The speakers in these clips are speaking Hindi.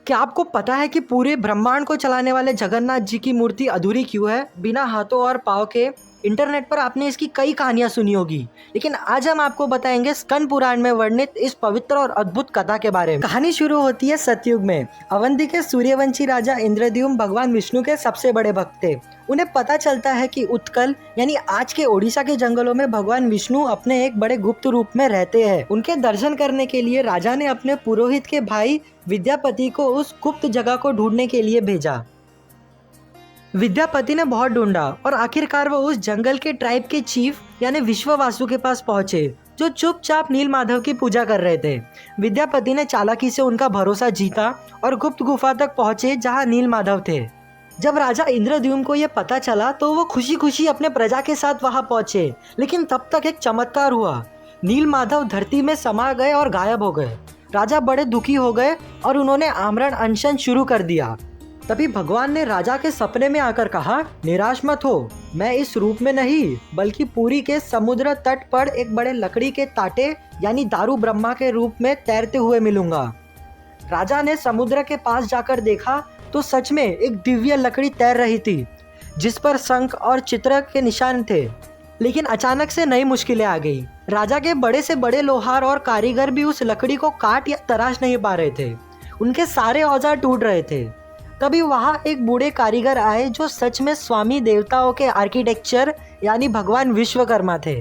क्या आपको पता है कि पूरे ब्रह्मांड को चलाने वाले जगन्नाथ जी की मूर्ति अधूरी क्यों है? बिना हाथों और पाँव के। इंटरनेट पर आपने इसकी कई कहानियां सुनी होगी, लेकिन आज हम आपको बताएंगे स्कंद पुराण में वर्णित इस पवित्र और अद्भुत कथा के बारे में। कहानी शुरू होती है सतयुग में। अवंती के सूर्यवंशी राजा इंद्रद्युम्न भगवान विष्णु के सबसे बड़े भक्त थे। उन्हें पता चलता है कि उत्कल यानी आज के ओडिशा के जंगलों में भगवान विष्णु अपने एक बड़े गुप्त रूप में रहते हैं। उनके दर्शन करने के लिए राजा ने अपने पुरोहित के भाई विद्यापति को उस गुप्त जगह को ढूंढने के लिए भेजा। विद्यापति ने बहुत ढूंढा और आखिरकार वो उस जंगल के ट्राइब के चीफ यानी विश्ववासु के पास पहुंचे, जो चुपचाप नील माधव की पूजा कर रहे थे। विद्यापति ने चालाकी से उनका भरोसा जीता और गुप्त गुफा तक पहुंचे जहां नील माधव थे। जब राजा इंद्रद्युम्न को यह पता चला तो वो खुशी खुशी अपने प्रजा के साथ वहां पहुंचे, लेकिन तब तक एक चमत्कार हुआ। नील माधव धरती में समा गए और गायब हो गए। राजा बड़े दुखी हो गए और उन्होंने आमरण अनशन शुरू कर दिया। तभी भगवान ने राजा के सपने में आकर कहा, निराश मत हो, मैं इस रूप में नहीं बल्कि पुरी के समुद्र तट पर एक बड़े लकड़ी के ताटे यानी दारू ब्रह्मा के रूप में तैरते हुए मिलूंगा। राजा ने समुद्र के पास जाकर देखा तो सच में एक दिव्य लकड़ी तैर रही थी, जिस पर शंख और चित्र के निशान थे। लेकिन अचानक से नई मुश्किलें आ गई। राजा के बड़े से बड़े लोहार और कारीगर भी उस लकड़ी को काट या तराश नहीं पा रहे थे। उनके सारे औजार टूट रहे थे। तभी वहां एक बूढ़े कारीगर आए जो सच में स्वामी देवताओं के आर्किटेक्चर यानी भगवान विश्वकर्मा थे।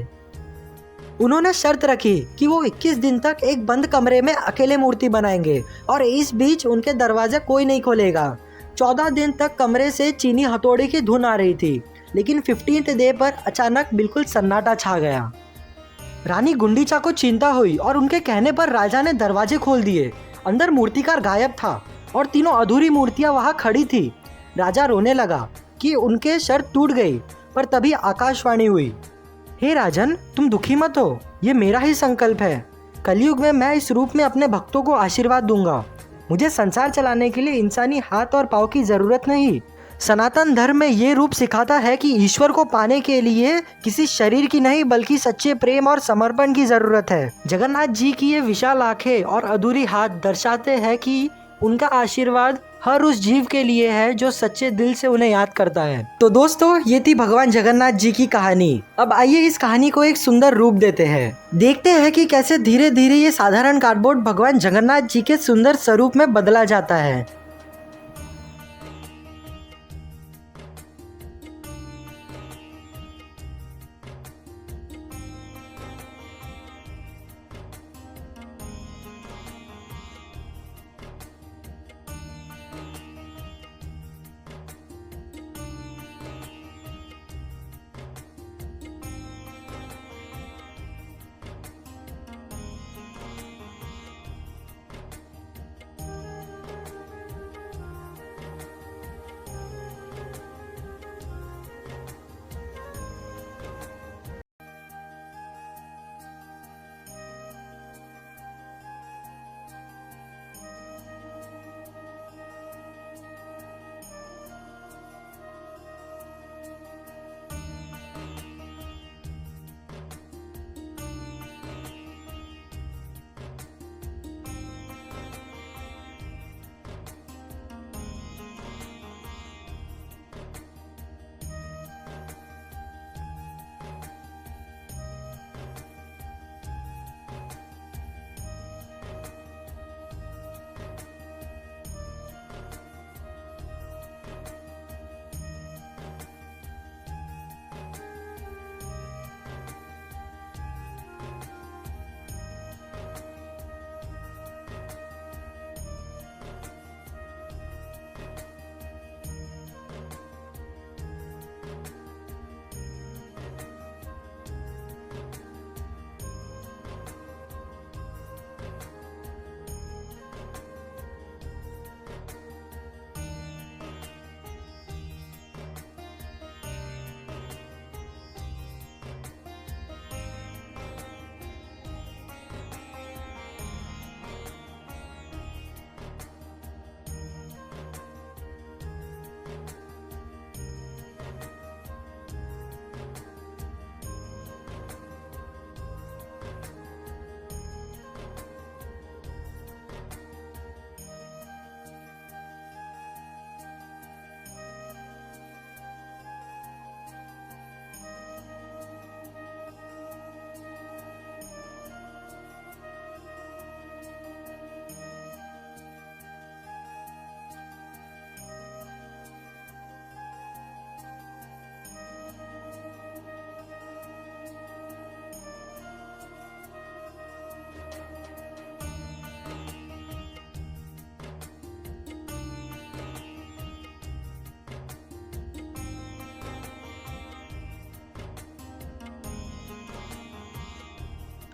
उन्होंने शर्त रखी कि वो 21 दिन तक एक बंद कमरे में अकेले मूर्ति बनाएंगे और इस बीच उनके दरवाजे कोई नहीं खोलेगा। 14 दिन तक कमरे से चीनी हथौड़ी की धुन आ रही थी, लेकिन 15th डे पर अचानक बिल्कुल सन्नाटा छा गया। रानी गुंडीचा को चिंता हुई और उनके कहने पर राजा ने दरवाजे खोल दिए। अंदर मूर्तिकार गायब था और तीनों अधूरी मूर्तियां वहां खड़ी थी। राजा रोने लगा कि उनके शर्त टूट गई, पर तभी आकाशवाणी हुई, हे राजन, तुम दुखी मत हो, ये मेरा ही संकल्प है। कलयुग में मैं इस रूप में अपने भक्तों को आशीर्वाद दूंगा। मुझे संसार चलाने के लिए इंसानी हाथ और पाँव की जरूरत नहीं। सनातन धर्म में ये रूप सिखाता है कि ईश्वर को पाने के लिए किसी शरीर की नहीं बल्कि सच्चे प्रेम और समर्पण की जरूरत है। जगन्नाथ जी की ये विशाल आंखें और अधूरी हाथ दर्शाते हैं कि उनका आशीर्वाद हर उस जीव के लिए है जो सच्चे दिल से उन्हें याद करता है। तो दोस्तों, ये थी भगवान जगन्नाथ जी की कहानी। अब आइए इस कहानी को एक सुंदर रूप देते हैं। देखते हैं कि कैसे धीरे धीरे ये साधारण कार्डबोर्ड भगवान जगन्नाथ जी के सुंदर स्वरूप में बदला जाता है।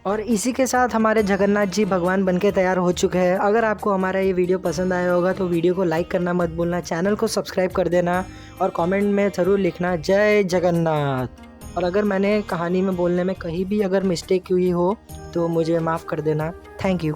और इसी के साथ हमारे जगन्नाथ जी भगवान बनके तैयार हो चुके हैं। अगर आपको हमारा ये वीडियो पसंद आया होगा तो वीडियो को लाइक करना मत भूलना, चैनल को सब्सक्राइब कर देना और कमेंट में ज़रूर लिखना जय जगन्नाथ। और अगर मैंने कहानी में बोलने में कहीं भी अगर मिस्टेक हुई हो तो मुझे माफ़ कर देना। Thank you.